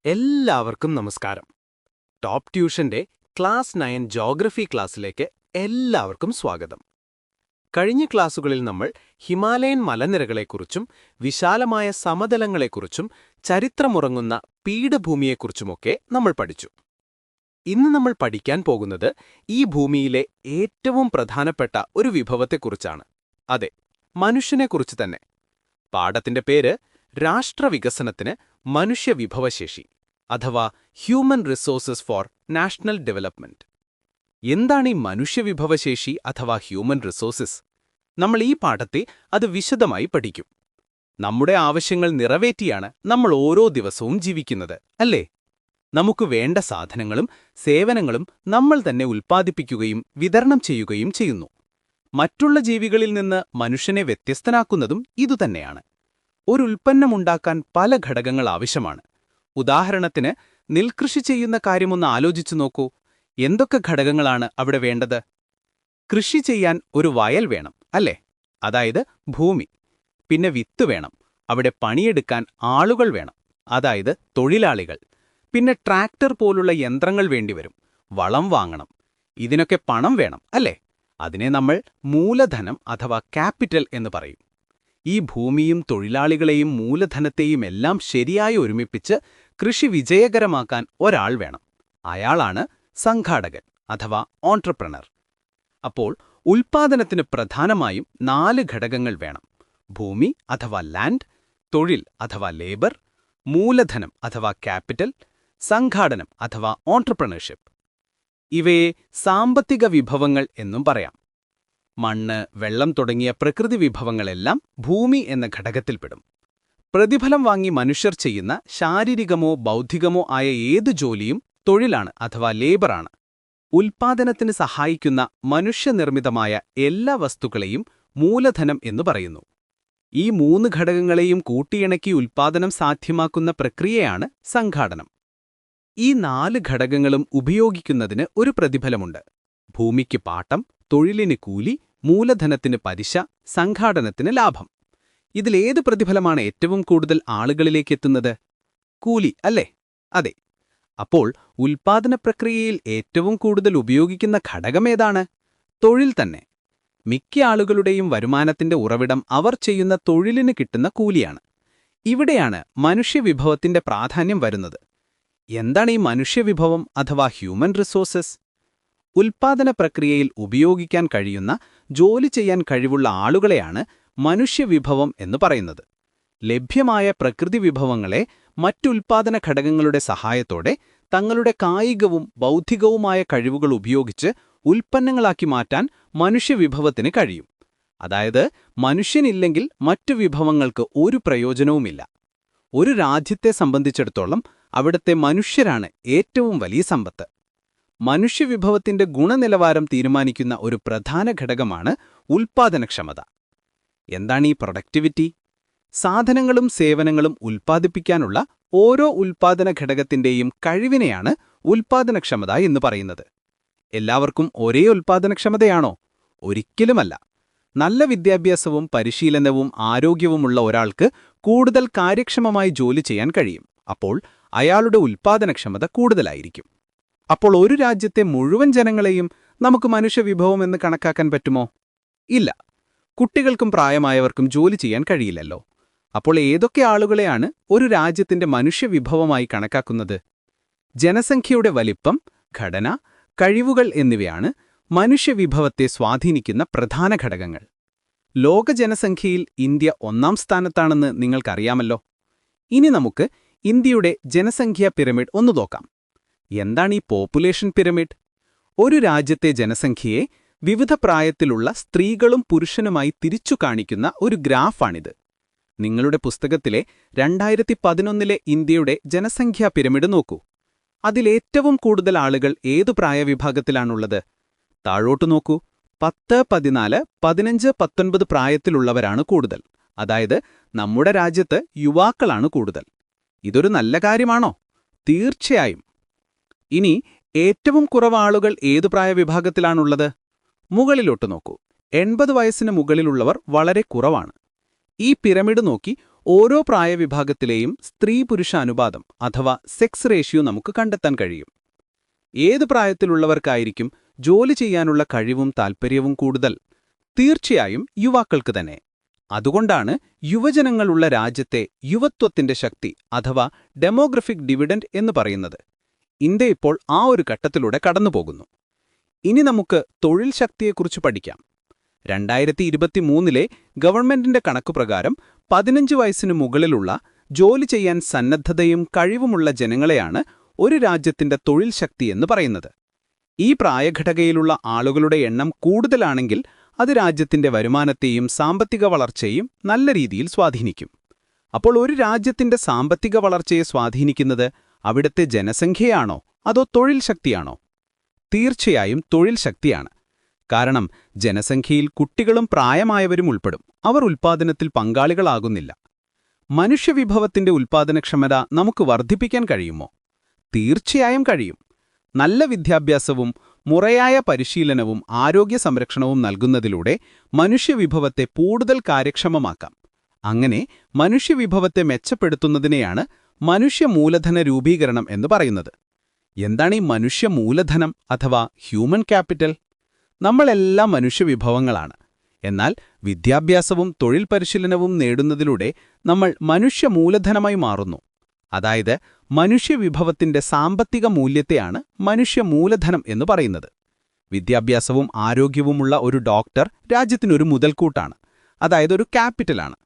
എല്ലാവർക്കും നമസ്കാരം. Top ട്യൂഷന്റെ class 9 geography ക്ലാസ്സിലേക്ക് എല്ലാവർക്കും സ്വാഗതം. കഴിഞ്ഞ ക്ലാസ്സുകളിൽ നമ്മൾ ഹിമാലയൻ മലനിരകളെക്കുറിച്ചും വിശാലമായ സമതലങ്ങളെക്കുറിച്ചും ചരിത്രമുറങ്ങുന്ന പീഠഭൂമിയെക്കുറിച്ചുമൊക്കെ നമ്മൾ പഠിച്ചു. ഇന്ന് നമ്മൾ പഠിക്കാൻ പോകുന്നത് ഈ ഭൂമിയിലെ ഏറ്റവും പ്രധാനപ്പെട്ട ഒരു വിഭവത്തെക്കുറിച്ചാണ്. അതെ, മനുഷ്യനെക്കുറിച്ച് തന്നെ. പാഠത്തിന്റെ പേര് രാഷ്ട്രവികസനത്തിന് മനുഷ്യവിഭവശേഷി അഥവാ human resources four national development. എന്താണ് ഈ മനുഷ്യവിഭവശേഷി അഥവാ ഹ്യൂമൻ റിസോഴ്സസ്? നമ്മൾ ഈ പാഠത്തെ അത് വിശദമായി പഠിക്കും. നമ്മുടെ ആവശ്യങ്ങൾ നിറവേറ്റിയാണ് നമ്മൾ ഓരോ ദിവസവും ജീവിക്കുന്നത്, അല്ലേ? നമുക്ക് വേണ്ട സാധനങ്ങളും സേവനങ്ങളും നമ്മൾ തന്നെ ഉൽപ്പാദിപ്പിക്കുകയും വിതരണം ചെയ്യുകയും ചെയ്യുന്നു. മറ്റുള്ള ജീവികളിൽ നിന്ന് മനുഷ്യനെ വ്യത്യസ്തനാക്കുന്നതും ഇതുതന്നെയാണ്. ഒരു ഉൽപ്പന്നമുണ്ടാക്കാൻ പല ഘടകങ്ങൾ ആവശ്യമാണ്. ഉദാഹരണത്തിന്, നെൽകൃഷി ചെയ്യുന്ന കാര്യമൊന്ന് ആലോചിച്ചു നോക്കൂ. എന്തൊക്കെ ഘടകങ്ങളാണ് അവിടെ വേണ്ടത്? കൃഷി ചെയ്യാൻ ഒരു വയൽ വേണം, അല്ലേ? അതായത് ഭൂമി. പിന്നെ വിത്ത് വേണം. അവിടെ പണിയെടുക്കാൻ ആളുകൾ വേണം, അതായത് തൊഴിലാളികൾ. പിന്നെ ട്രാക്ടർ പോലുള്ള യന്ത്രങ്ങൾ വേണ്ടിവരും. വളം വാങ്ങണം. ഇതിനൊക്കെ പണം വേണം, അല്ലേ? അതിനെ നമ്മൾ മൂലധനം അഥവാ ക്യാപിറ്റൽ എന്ന് പറയും. ഈ ഭൂമിയും തൊഴിലാളികളെയും മൂലധനത്തെയും എല്ലാം ശരിയായി ഒരുമിപ്പിച്ച് കൃഷി വിജയകരമാക്കാൻ ഒരാൾ വേണം. അയാളാണ് സംഘാടകൻ അഥവാ ഓൺട്രപ്രണർ. അപ്പോൾ ഉൽപ്പാദനത്തിന് പ്രധാനമായും 4 ഘടകങ്ങൾ വേണം: ഭൂമി അഥവാ ലാൻഡ്, തൊഴിൽ അഥവാ ലേബർ, മൂലധനം അഥവാ ക്യാപിറ്റൽ, സംഘാടനം അഥവാ ഓൺട്രപ്രണർഷിപ്പ്. ഇവയെ സാമ്പത്തിക വിഭവങ്ങൾ എന്നും പറയാം. മണ്ണ്, വെള്ളം തുടങ്ങിയ പ്രകൃതി വിഭവങ്ങളെല്ലാം ഭൂമി എന്ന ഘടകത്തിൽപ്പെടും. പ്രതിഫലം വാങ്ങി മനുഷ്യർ ചെയ്യുന്ന ശാരീരികമോ ബൗദ്ധികമോ ആയ ഏതു ജോലിയും തൊഴിലാണ് അഥവാ ലേബറാണ്. ഉൽപ്പാദനത്തിന് സഹായിക്കുന്ന മനുഷ്യനിർമ്മിതമായ എല്ലാ വസ്തുക്കളെയും മൂലധനം എന്നു പറയുന്നു. ഈ 3 ഘടകങ്ങളെയും കൂട്ടിയിണക്കി ഉൽപ്പാദനം സാധ്യമാക്കുന്ന പ്രക്രിയയാണ് സംഘാടനം. ഈ 4 ഘടകങ്ങളും ഉപയോഗിക്കുന്നതിന് ഒരു പ്രതിഫലമുണ്ട്. ഭൂമിക്ക് പാട്ടം, തൊഴിലിന് കൂലി, മൂലധനത്തിന് പലിശ, സംഘാടനത്തിന് ലാഭം. ഇതിലേത് പ്രതിഫലമാണ് ഏറ്റവും കൂടുതൽ ആളുകളിലേക്കെത്തുന്നത്? കൂലി, അല്ലേ? അതെ. അപ്പോൾ ഉൽപ്പാദന പ്രക്രിയയിൽ ഏറ്റവും കൂടുതൽ ഉപയോഗിക്കുന്ന ഘടകമേതാണ്? തൊഴിൽ തന്നെ. മിക്ക ആളുകളുടെയും വരുമാനത്തിന്റെ ഉറവിടം അവർ ചെയ്യുന്ന തൊഴിലിന് കിട്ടുന്ന കൂലിയാണ്. ഇവിടെയാണ് മനുഷ്യവിഭവത്തിന്റെ പ്രാധാന്യം വരുന്നത്. എന്താണ് ഈ മനുഷ്യവിഭവം അഥവാ ഹ്യൂമൻ റിസോഴ്സസ്? ഉൽപ്പാദന പ്രക്രിയയിൽ ഉപയോഗിക്കാൻ കഴിയുന്ന, ജോലി ചെയ്യാൻ കഴിവുള്ള ആളുകളെയാണ് മനുഷ്യവിഭവം എന്ന് പറയുന്നത്. ലഭ്യമായ പ്രകൃതി വിഭവങ്ങളെ മറ്റുൽപ്പാദന ഘടകങ്ങളുടെ സഹായത്തോടെ തങ്ങളുടെ കായികവും ബൗദ്ധികവുമായ കഴിവുകൾ ഉപയോഗിച്ച് ഉൽപ്പന്നങ്ങളാക്കി മാറ്റാൻ മനുഷ്യവിഭവത്തിന് കഴിയും. അതായത്, മനുഷ്യനില്ലെങ്കിൽ മറ്റു വിഭവങ്ങൾക്ക് ഒരു പ്രയോജനവുമില്ല. ഒരു രാജ്യത്തെ സംബന്ധിച്ചിടത്തോളം അവിടുത്തെ മനുഷ്യരാണ് ഏറ്റവും വലിയ സമ്പത്ത്. മനുഷ്യവിഭവത്തിന്റെ ഗുണനിലവാരം തീരുമാനിക്കുന്ന ഒരു പ്രധാന ഘടകമാണ് ഉൽപ്പാദനക്ഷമത. എന്താണ് ഈ പ്രൊഡക്ടിവിറ്റി? സാധനങ്ങളും സേവനങ്ങളും ഉൽപ്പാദിപ്പിക്കാനുള്ള ഓരോ ഉൽപ്പാദന ഘടകത്തിന്റെയും കഴിവിനെയാണ് ഉൽപ്പാദനക്ഷമത എന്ന് പറയുന്നത്. എല്ലാവർക്കും ഒരേ ഉൽപ്പാദനക്ഷമതയാണോ? ഒരിക്കലുമല്ല. നല്ല വിദ്യാഭ്യാസവും പരിശീലനവും ആരോഗ്യവുമുള്ള ഒരാൾക്ക് കൂടുതൽ കാര്യക്ഷമമായി ജോലി ചെയ്യാൻ കഴിയും. അപ്പോൾ അയാളുടെ ഉൽപ്പാദനക്ഷമത കൂടുതലായിരിക്കും. അപ്പോൾ ഒരു രാജ്യത്തെ മുഴുവൻ ജനങ്ങളെയും നമുക്ക് മനുഷ്യവിഭവം എന്ന് കണക്കാക്കാൻ പറ്റുമോ? ഇല്ല. കുട്ടികൾക്കും പ്രായമായവർക്കും ജോലി ചെയ്യാൻ കഴിയില്ലല്ലോ. അപ്പോൾ ഏതൊക്കെ ആളുകളെയാണ് ഒരു രാജ്യത്തിന്റെ മനുഷ്യവിഭവമായി കണക്കാക്കുന്നത്? ജനസംഖ്യയുടെ വലിപ്പം, ഘടന, കഴിവുകൾ എന്നിവയാണ് മനുഷ്യവിഭവത്തെ സ്വാധീനിക്കുന്ന പ്രധാന ഘടകങ്ങൾ. ലോക ജനസംഖ്യയിൽ ഇന്ത്യ 1ാം സ്ഥാനത്താണെന്ന് നിങ്ങൾക്കറിയാമല്ലോ. ഇനി നമുക്ക് ഇന്ത്യയുടെ ജനസംഖ്യാ പിരമിഡ് ഒന്ന് നോക്കാം. എന്താണ് ഈ പോപ്പുലേഷൻ പിരമിഡ്? ഒരു രാജ്യത്തെ ജനസംഖ്യയെ വിവിധ പ്രായത്തിലുള്ള സ്ത്രീകളും പുരുഷനുമായി തിരിച്ചു കാണിക്കുന്ന ഒരു ഗ്രാഫാണിത്. നിങ്ങളുടെ പുസ്തകത്തിലെ 2011 ഇന്ത്യയുടെ ജനസംഖ്യാ പിരമിഡ് നോക്കൂ. അതിലേറ്റവും കൂടുതൽ ആളുകൾ ഏതു പ്രായവിഭാഗത്തിലാണുള്ളത്? താഴോട്ടു നോക്കൂ. 10, 14, 15, 19 പ്രായത്തിലുള്ളവരാണ് കൂടുതൽ. അതായത് നമ്മുടെ രാജ്യത്ത് യുവാക്കളാണ് കൂടുതൽ. ഇതൊരു നല്ല കാര്യമാണോ? തീർച്ചയായും. ഇനി ഏറ്റവും കുറവ് ആളുകൾ ഏതു പ്രായവിഭാഗത്തിലാണുള്ളത്? മുകളിലോട്ട് നോക്കൂ. 80 വയസ്സിന് മുകളിലുള്ളവർ വളരെ കുറവാണ്. ഈ പിരമിഡ് നോക്കി ഓരോ പ്രായവിഭാഗത്തിലെയും സ്ത്രീ-പുരുഷ അനുപാതം അഥവാ സെക്സ് റേഷ്യോ നമുക്ക് കണ്ടെത്താൻ കഴിയും. ഏത് പ്രായത്തിലുള്ളവർക്കായിരിക്കും ജോലി ചെയ്യാനുള്ള കഴിവും താൽപ്പര്യവും കൂടുതൽ? തീർച്ചയായും യുവാക്കൾക്ക് തന്നെ. അതുകൊണ്ടാണ് യുവജനങ്ങളുള്ള രാജ്യത്തെ യുവത്വത്തിന്റെ ശക്തി അഥവാ ഡെമോഗ്രഫിക് ഡിവിഡൻഡ് എന്ന് പറയുന്നത്. ഇന്ത്യ ഇപ്പോൾ ആ ഒരു ഘട്ടത്തിലൂടെ കടന്നുപോകുന്നു. ഇനി നമുക്ക് തൊഴിൽ ശക്തിയെക്കുറിച്ച് പഠിക്കാം. 2023 ഗവൺമെന്റിന്റെ കണക്കുപ്രകാരം 15 വയസ്സിനു മുകളിലുള്ള ജോലി ചെയ്യാൻ സന്നദ്ധതയും കഴിവുമുള്ള ജനങ്ങളെയാണ് ഒരു രാജ്യത്തിന്റെ തൊഴിൽ ശക്തി എന്ന് പറയുന്നത്. ഈ പ്രായഘടകയിലുള്ള ആളുകളുടെ എണ്ണം കൂടുതലാണെങ്കിൽ അത് രാജ്യത്തിന്റെ വരുമാനത്തെയും സാമ്പത്തിക വളർച്ചയെയും നല്ല രീതിയിൽ സ്വാധീനിക്കും. അപ്പോൾ ഒരു രാജ്യത്തിന്റെ സാമ്പത്തിക വളർച്ചയെ സ്വാധീനിക്കുന്നത് അവിടുത്തെ ജനസംഖ്യയാണോ അതോ തൊഴിൽ ശക്തിയാണോ? തീർച്ചയായും തൊഴിൽ ശക്തിയാണ്. കാരണം ജനസംഖ്യയിൽ കുട്ടികളും പ്രായമായവരും ഉൾപ്പെടും. അവർ ഉൽപ്പാദനത്തിൽ പങ്കാളികളാകുന്നില്ല. മനുഷ്യവിഭവത്തിന്റെ ഉൽപ്പാദനക്ഷമത നമുക്ക് വർദ്ധിപ്പിക്കാൻ കഴിയുമോ? തീർച്ചയായും കഴിയും. നല്ല വിദ്യാഭ്യാസവും മുറയായ പരിശീലനവും ആരോഗ്യ സംരക്ഷണവും നൽകുന്നതിലൂടെ മനുഷ്യവിഭവത്തെ കൂടുതൽ കാര്യക്ഷമമാക്കാം. അങ്ങനെ മനുഷ്യവിഭവത്തെ മെച്ചപ്പെടുത്തുന്നതിനെയാണ് മനുഷ്യമൂലധന രൂപീകരണം എന്ന് പറയുന്നത്. എന്താണ് ഈ മനുഷ്യമൂലധനം അഥവാ ഹ്യൂമൻ ക്യാപിറ്റൽ? നമ്മളെല്ലാം മനുഷ്യവിഭവങ്ങളാണ്. എന്നാൽ വിദ്യാഭ്യാസവും തൊഴിൽ പരിശീലനവും നേടുന്നതിലൂടെ നമ്മൾ മനുഷ്യമൂലധനമായി മാറുന്നു. അതായത് മനുഷ്യവിഭവത്തിന്റെ സാമ്പത്തിക മൂല്യത്തെയാണ് മനുഷ്യമൂലധനം എന്ന് പറയുന്നത്. വിദ്യാഭ്യാസവും ആരോഗ്യവുമുള്ള ഒരു ഡോക്ടർ രാജ്യത്തിനൊരു മുതൽക്കൂട്ടാണ്, അതായത് ഒരു ക്യാപിറ്റലാണ്.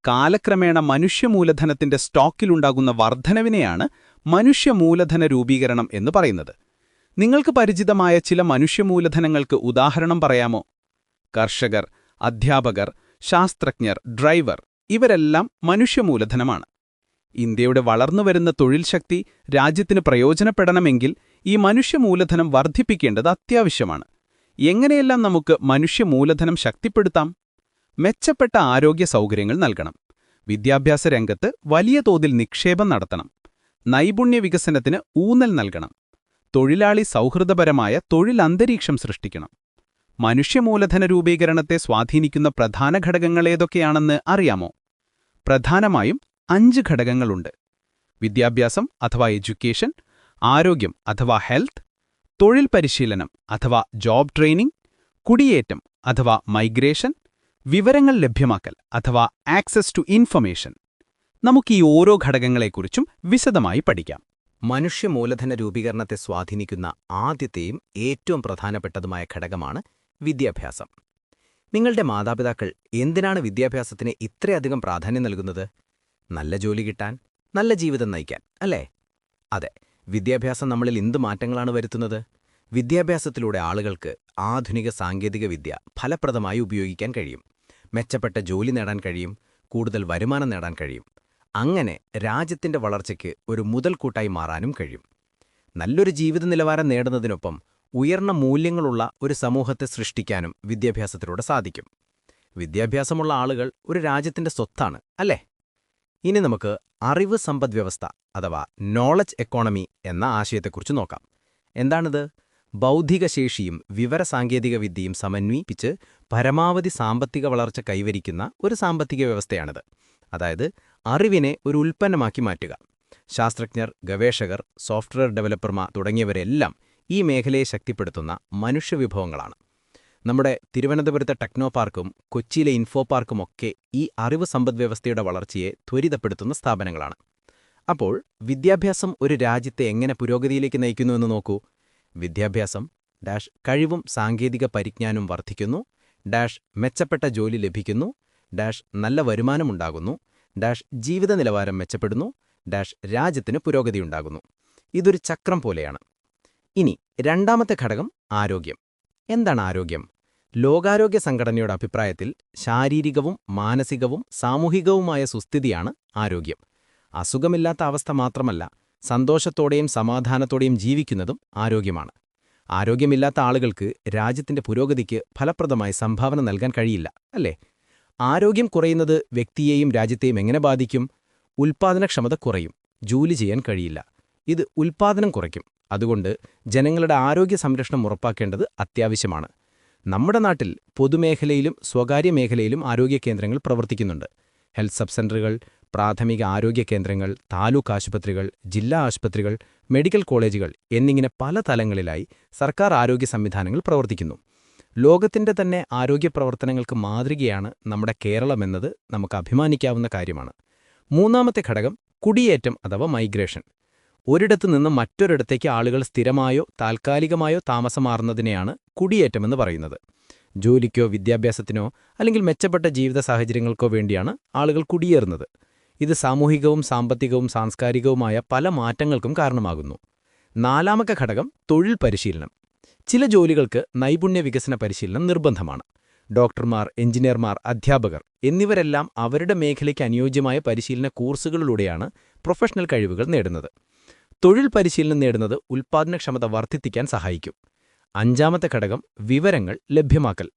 കാലക്രമേണ മനുഷ്യമൂലധനത്തിന്റെ സ്റ്റോക്കിലുണ്ടാകുന്ന വർധനവിനെയാണ് മനുഷ്യമൂലധന രൂപീകരണം എന്ന് പറയുന്നത്. നിങ്ങൾക്ക് പരിചിതമായ ചില മനുഷ്യമൂലധനങ്ങൾക്ക് ഉദാഹരണം പറയാമോ? കർഷകർ, അധ്യാപകർ, ശാസ്ത്രജ്ഞർ, ഡ്രൈവർ ഇവരെല്ലാം മനുഷ്യമൂലധനമാണ്. ഇന്ത്യയുടെ വളർന്നുവരുന്ന തൊഴിൽ ശക്തി രാജ്യത്തിന് പ്രയോജനപ്പെടണമെങ്കിൽ ഈ മനുഷ്യമൂലധനം വർദ്ധിപ്പിക്കേണ്ടത് അത്യാവശ്യമാണ്. എങ്ങനെയെല്ലാം നമുക്ക് മനുഷ്യമൂലധനം ശക്തിപ്പെടുത്താം? മെച്ചപ്പെട്ട ആരോഗ്യ സൗകര്യങ്ങൾ നൽകണം. വിദ്യാഭ്യാസ രംഗത്ത് വലിയ തോതിൽ നിക്ഷേപം നടത്തണം. നൈപുണ്യ വികസനത്തിന് ഊന്നൽ നൽകണം. തൊഴിലാളി സൗഹൃദപരമായ തൊഴിലന്തരീക്ഷം സൃഷ്ടിക്കണം. മനുഷ്യമൂലധന രൂപീകരണത്തെ സ്വാധീനിക്കുന്ന പ്രധാന ഘടകങ്ങളേതൊക്കെയാണെന്ന് അറിയാമോ? പ്രധാനമായും 5 ഘടകങ്ങളുണ്ട്. വിദ്യാഭ്യാസം അഥവാ എഡ്യൂക്കേഷൻ, ആരോഗ്യം അഥവാ ഹെൽത്ത്, തൊഴിൽ പരിശീലനം അഥവാ ജോബ് ട്രെയിനിംഗ്, കുടിയേറ്റം അഥവാ മൈഗ്രേഷൻ, വിവരങ്ങൾ ലഭ്യമാക്കൽ അഥവാ ആക്സസ് ടു ഇൻഫർമേഷൻ. നമുക്ക് ഈ ഓരോ ഘടകങ്ങളെക്കുറിച്ചും വിശദമായി പഠിക്കാം. മനുഷ്യമൂലധന രൂപീകരണത്തെ സ്വാധീനിക്കുന്ന ആദ്യത്തെയും ഏറ്റവും പ്രധാനപ്പെട്ടതുമായ ഘടകമാണ് വിദ്യാഭ്യാസം. നിങ്ങളുടെ മാതാപിതാക്കൾ എന്തിനാണ് വിദ്യാഭ്യാസത്തിന് ഇത്രയധികം പ്രാധാന്യം നൽകുന്നത്? നല്ല ജോലി കിട്ടാൻ, നല്ല ജീവിതം നയിക്കാൻ, അല്ലേ? അതെ, വിദ്യാഭ്യാസം നമ്മളിൽ എന്ത് മാറ്റങ്ങളാണ് വരുത്തുന്നത്? വിദ്യാഭ്യാസത്തിലൂടെ ആളുകൾക്ക് ആധുനിക സാങ്കേതികവിദ്യ ഫലപ്രദമായി ഉപയോഗിക്കാൻ കഴിയും. മെച്ചപ്പെട്ട ജോലി നേടാൻ കഴിയും. കൂടുതൽ വരുമാനം നേടാൻ കഴിയും. അങ്ങനെ രാജ്യത്തിന്റെ വളർച്ചയ്ക്ക് ഒരു മുതൽക്കൂട്ടായി മാറാനും കഴിയും. നല്ലൊരു ജീവിത നിലവാരം നേടുന്നതിനൊപ്പം ഉയർന്ന മൂല്യങ്ങളുള്ള ഒരു സമൂഹത്തെ സൃഷ്ടിക്കാനും വിദ്യാഭ്യാസത്തിലൂടെ സാധിക്കും. വിദ്യാഭ്യാസമുള്ള ആളുകൾ ഒരു രാജ്യത്തിന്റെ സ്വത്താണ്, അല്ലേ? ഇനി നമുക്ക് അറിവ് സമ്പദ്വ്യവസ്ഥ അഥവാ നോളജ് എക്കോണമി എന്ന ആശയത്തെക്കുറിച്ച് നോക്കാം. എന്താണിത്? ബൗദ്ധിക ശേഷിയും വിവരസാങ്കേതികവിദ്യയും സമന്വയിപ്പിച്ച് പരമാവധി സാമ്പത്തിക വളർച്ച കൈവരിക്കുന്ന ഒരു സാമ്പത്തിക വ്യവസ്ഥയാണിത്. അതായത് അറിവിനെ ഒരു ഉൽപ്പന്നമാക്കി മാറ്റുക. ശാസ്ത്രജ്ഞർ, ഗവേഷകർ, സോഫ്റ്റ്വെയർ ഡെവലപ്പർമാർ തുടങ്ങിയവരെല്ലാം ഈ മേഖലയെ ശക്തിപ്പെടുത്തുന്ന മനുഷ്യവിഭവങ്ങളാണ്. നമ്മുടെ തിരുവനന്തപുരത്തെ ടെക്നോ പാർക്കും കൊച്ചിയിലെ ഇൻഫോ പാർക്കുമൊക്കെ ഈ അറിവ് സമ്പദ്വ്യവസ്ഥയുടെ വളർച്ചയെ ത്വരിതപ്പെടുത്തുന്ന സ്ഥാപനങ്ങളാണ്. അപ്പോൾ വിദ്യാഭ്യാസം ഒരു രാജ്യത്തെ എങ്ങനെ പുരോഗതിയിലേക്ക് നയിക്കുന്നുവെന്ന് നോക്കൂ. വിദ്യാഭ്യാസം കഴിവും സാങ്കേതിക പരിജ്ഞാനവും വർദ്ധിക്കുന്നു, മെച്ചപ്പെട്ട ജോലി ലഭിക്കുന്നു, നല്ല വരുമാനമുണ്ടാകുന്നു, ജീവിത നിലവാരം മെച്ചപ്പെടുന്നു, രാജ്യത്തിന് പുരോഗതിയുണ്ടാകുന്നു. ഇതൊരു ചക്രം പോലെയാണ്. ഇനി രണ്ടാമത്തെ ഘടകം ആരോഗ്യം. എന്താണ് ആരോഗ്യം? ലോകാരോഗ്യ സംഘടനയുടെ അഭിപ്രായത്തിൽ ശാരീരികവും മാനസികവും സാമൂഹികവുമായ സുസ്ഥിതിയാണ് ആരോഗ്യം. അസുഖമില്ലാത്ത അവസ്ഥ മാത്രമല്ല, സന്തോഷത്തോടെയും സമാധാനത്തോടെയും ജീവിക്കുന്നതും ആരോഗ്യമാണ്. ആരോഗ്യമില്ലാത്ത ആളുകൾക്ക് രാജ്യത്തിന്റെ പുരോഗതിക്ക് ഫലപ്രദമായി സംഭാവന നൽകാൻ കഴിയില്ല, അല്ലേ? ആരോഗ്യം കുറയുന്നത് വ്യക്തിയെയും രാജ്യത്തെയും എങ്ങനെ ബാധിക്കും? ഉൽപ്പാദനക്ഷമത കുറയും, ജോലി ചെയ്യാൻ കഴിയില്ല. ഇത് ഉൽപ്പാദനം കുറയ്ക്കും. അതുകൊണ്ട് ജനങ്ങളുടെ ആരോഗ്യ സംരക്ഷണം ഉറപ്പാക്കേണ്ടത് അത്യാവശ്യമാണ്. നമ്മുടെ നാട്ടിൽ പൊതുമേഖലയിലും സ്വകാര്യ മേഖലയിലും ആരോഗ്യ കേന്ദ്രങ്ങൾ പ്രവർത്തിക്കുന്നുണ്ട്. ഹെൽത്ത് സബ് സെന്ററുകൾ, പ്രാഥമിക ആരോഗ്യ കേന്ദ്രങ്ങൾ, താലൂക്ക് ആശുപത്രികൾ, ജില്ലാ ആശുപത്രികൾ, മെഡിക്കൽ കോളേജുകൾ എന്നിങ്ങനെ പല തലങ്ങളിലായി സർക്കാർ ആരോഗ്യ സംവിധാനങ്ങൾ പ്രവർത്തിക്കുന്നു. ലോകത്തിന്റെ തന്നെ ആരോഗ്യ പ്രവർത്തനങ്ങൾക്ക് മാതൃകയാണ് നമ്മുടെ കേരളമെന്നത് നമുക്ക് അഭിമാനിക്കാവുന്ന കാര്യമാണ്. മൂന്നാമത്തെ ഘടകം കുടിയേറ്റം അഥവാ മൈഗ്രേഷൻ. ഒരിടത്തു നിന്ന് മറ്റൊരിടത്തേക്ക് ആളുകൾ സ്ഥിരമായോ താൽക്കാലികമായോ താമസം മാറുന്നതിനെയാണ് കുടിയേറ്റമെന്ന് പറയുന്നത്. ജോലിക്കോ വിദ്യാഭ്യാസത്തിനോ അല്ലെങ്കിൽ മെച്ചപ്പെട്ട ജീവിത സാഹചര്യങ്ങൾക്കോ വേണ്ടിയാണ് ആളുകൾ കുടിയേറുന്നത്. ഇത് സാമൂഹികവും സാമ്പത്തികവും സാംസ്കാരികവുമായ പല മാറ്റങ്ങൾക്കും കാരണമാകുന്നു. നാലാമത്തെ ഘടകം തൊഴിൽ പരിശീലനം. ചില ജോലികൾക്ക് നൈപുണ്യ വികസന പരിശീലനം നിർബന്ധമാണ്. ഡോക്ടർമാർ, എഞ്ചിനീയർമാർ, അധ്യാപകർ എന്നിവരെല്ലാം അവരുടെ മേഖലയ്ക്ക് അനുയോജ്യമായ പരിശീലന കോഴ്സുകളിലൂടെയാണ് പ്രൊഫഷണൽ കഴിവുകൾ നേടുന്നത്. തൊഴിൽ പരിശീലനം നേടുന്നത് ഉൽപ്പാദനക്ഷമത വർദ്ധിപ്പിക്കാൻ സഹായിക്കും. അഞ്ചാമത്തെ ഘടകം വിവരങ്ങൾ ലഭ്യമാക്കൽ.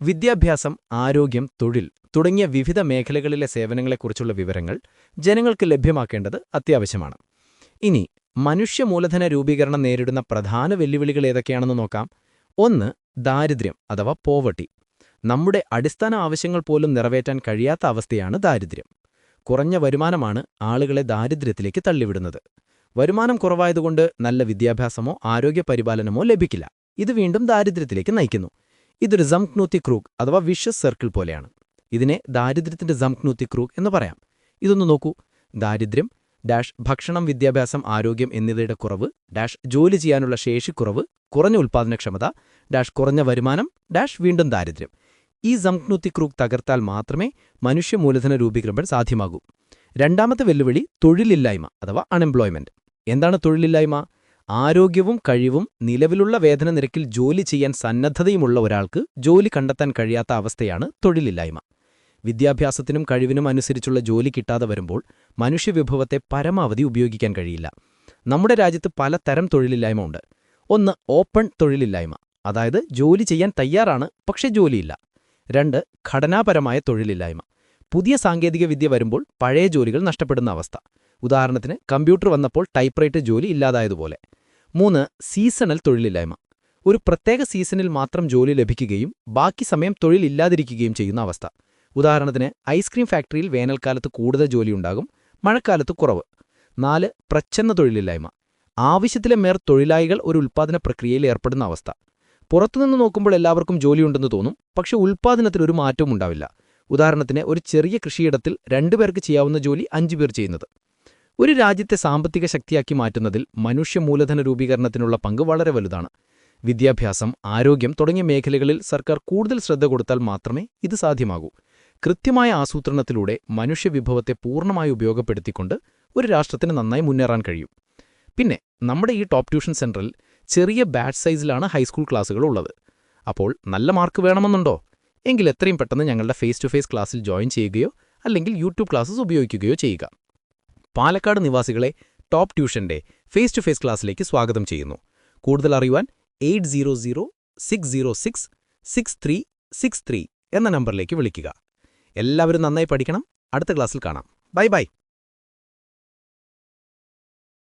വിദ്യാഭ്യാസം, ആരോഗ്യം, തൊഴിൽ തുടങ്ങിയ വിവിധ മേഖലകളിലെ സേവനങ്ങളെക്കുറിച്ചുള്ള വിവരങ്ങൾ ജനങ്ങൾക്ക് ലഭ്യമാക്കേണ്ടത് അത്യാവശ്യമാണ്. ഇനി മനുഷ്യമൂലധന രൂപീകരണം നേരിടുന്ന പ്രധാന വെല്ലുവിളികൾ ഏതൊക്കെയാണെന്ന് നോക്കാം. 1. ദാരിദ്ര്യം അഥവാ പോവർട്ടി. നമ്മുടെ അടിസ്ഥാന ആവശ്യങ്ങൾ പോലും നിറവേറ്റാൻ കഴിയാത്ത അവസ്ഥയാണ് ദാരിദ്ര്യം. കുറഞ്ഞ വരുമാനമാണ് ആളുകളെ ദാരിദ്ര്യത്തിലേക്ക് തള്ളിവിടുന്നത്. വരുമാനം കുറവായതുകൊണ്ട് നല്ല വിദ്യാഭ്യാസമോ ആരോഗ്യ പരിപാലനമോ ലഭിക്കില്ല. ഇത് വീണ്ടും ദാരിദ്ര്യത്തിലേക്ക് നയിക്കുന്നു. ഇതൊരു സംക്നൂത്തി ക്രൂക്ക് അഥവാ വിഷ്യസ് സർക്കിൾ പോലെയാണ്. ഇതിനെ ദാരിദ്ര്യത്തിന്റെ സംക്നൂത്തി ക്രൂക്ക് എന്ന് പറയാം. ഇതൊന്ന് നോക്കൂ. ദാരിദ്ര്യം ഭക്ഷണം, വിദ്യാഭ്യാസം, ആരോഗ്യം എന്നിവയുടെ കുറവ് ജോലി ചെയ്യാനുള്ള ശേഷിക്കുറവ്, കുറഞ്ഞ ഉൽപ്പാദനക്ഷമത കുറഞ്ഞ വരുമാനം വീണ്ടും ദാരിദ്ര്യം. ഈ സംക്നൂത്തി ക്രൂക്ക് തകർത്താൽ മാത്രമേ മനുഷ്യമൂലധന രൂപീകരണം സാധ്യമാകൂ. രണ്ടാമത്തെ വെല്ലുവിളി തൊഴിലില്ലായ്മ അഥവാ അൺഎംപ്ലോയ്മെന്റ്. എന്താണ് തൊഴിലില്ലായ്മ? ആരോഗ്യവും കഴിവും നിലവിലുള്ള വേതന നിരക്കിൽ ജോലി ചെയ്യാൻ സന്നദ്ധതയുമുള്ള ഒരാൾക്ക് ജോലി കണ്ടെത്താൻ കഴിയാത്ത അവസ്ഥയാണ് തൊഴിലില്ലായ്മ. വിദ്യാഭ്യാസത്തിനും കഴിവിനും അനുസരിച്ചുള്ള ജോലി കിട്ടാതെ വരുമ്പോൾ മനുഷ്യവിഭവത്തെ പരമാവധി ഉപയോഗിക്കാൻ കഴിയില്ല. നമ്മുടെ രാജ്യത്ത് പലതരം തൊഴിലില്ലായ്മ ഉണ്ട്. 1. ഓപ്പൺ തൊഴിലില്ലായ്മ, അതായത് ജോലി ചെയ്യാൻ തയ്യാറാണ് പക്ഷേ ജോലിയില്ല. 2. ഘടനാപരമായ തൊഴിലില്ലായ്മ. പുതിയ സാങ്കേതിക വിദ്യ വരുമ്പോൾ പഴയ ജോലികൾ നഷ്ടപ്പെടുന്ന അവസ്ഥ. ഉദാഹരണത്തിന് കമ്പ്യൂട്ടർ വന്നപ്പോൾ ടൈപ്പ്റൈറ്റർ ജോലി ഇല്ലാതായതുപോലെ. 3. സീസണൽ തൊഴിലില്ലായ്മ. ഒരു പ്രത്യേക സീസണിൽ മാത്രം ജോലി ലഭിക്കുകയും ബാക്കി സമയം തൊഴിലില്ലാതിരിക്കുകയും ചെയ്യുന്ന അവസ്ഥ. ഉദാഹരണത്തിന് ഐസ്ക്രീം ഫാക്ടറിയിൽ വേനൽക്കാലത്ത് കൂടുതൽ ജോലിയുണ്ടാകും, മഴക്കാലത്ത് കുറവ്. 4. പ്രച്ഛന്ന തൊഴിലില്ലായ്മ. ആവശ്യത്തിലെ മേർ തൊഴിലാളികൾ ഒരു ഉൽപ്പാദന പ്രക്രിയയിൽ ഏർപ്പെടുന്ന അവസ്ഥ. പുറത്തുനിന്ന് നോക്കുമ്പോൾ എല്ലാവർക്കും ജോലിയുണ്ടെന്ന് തോന്നും, പക്ഷെ ഉൽപ്പാദനത്തിൽ ഒരു മാറ്റവും ഉണ്ടാവില്ല. ഉദാഹരണത്തിന് ഒരു ചെറിയ കൃഷിയിടത്തിൽ 2 പേർക്ക് ചെയ്യാവുന്ന ജോലി 5 പേർ ചെയ്യുന്നത്. ഒരു രാജ്യത്തെ സാമ്പത്തിക ശക്തിയാക്കി മാറ്റുന്നതിൽ മനുഷ്യമൂലധന രൂപീകരണത്തിനുള്ള പങ്ക് വളരെ വലുതാണ്. വിദ്യാഭ്യാസം, ആരോഗ്യം തുടങ്ങിയ മേഖലകളിൽ സർക്കാർ കൂടുതൽ ശ്രദ്ധ കൊടുത്താൽ മാത്രമേ ഇത് സാധ്യമാകൂ. കൃത്യമായ ആസൂത്രണത്തിലൂടെ മനുഷ്യവിഭവത്തെ പൂർണ്ണമായി ഉപയോഗപ്പെടുത്തിക്കൊണ്ട് ഒരു രാഷ്ട്രത്തിന് നന്നായി മുന്നേറാൻ കഴിയും. പിന്നെ നമ്മുടെ ഈ ടോപ്പ് ട്യൂഷൻ സെന്ററിൽ ചെറിയ ബാച്ച് സൈസിലാണ് ഹൈസ്കൂൾ ക്ലാസുകൾ ഉള്ളത്. അപ്പോൾ നല്ല മാർക്ക് വേണമെന്നുണ്ടോ? എങ്കിൽ എത്രയും പെട്ടെന്ന് ഞങ്ങളുടെ ഫേസ് ടു ഫേസ് ക്ലാസ്സിൽ ജോയിൻ ചെയ്യുകയോ അല്ലെങ്കിൽ യൂട്യൂബ് ക്ലാസ്സസ് ഉപയോഗിക്കുകയോ ചെയ്യുക. പാലക്കാട് നിവാസികളെ ടോപ്പ് ട്യൂഷന്റെ ഫേസ് ടു ഫേസ് ക്ലാസ്സിലേക്ക് സ്വാഗതം ചെയ്യുന്നു. കൂടുതൽ അറിയുവാൻ 8006066363 എന്ന നമ്പറിലേക്ക് വിളിക്കുക. എല്ലാവരും നന്നായി പഠിക്കണം. അടുത്ത ക്ലാസ്സിൽ കാണാം. Bye bye.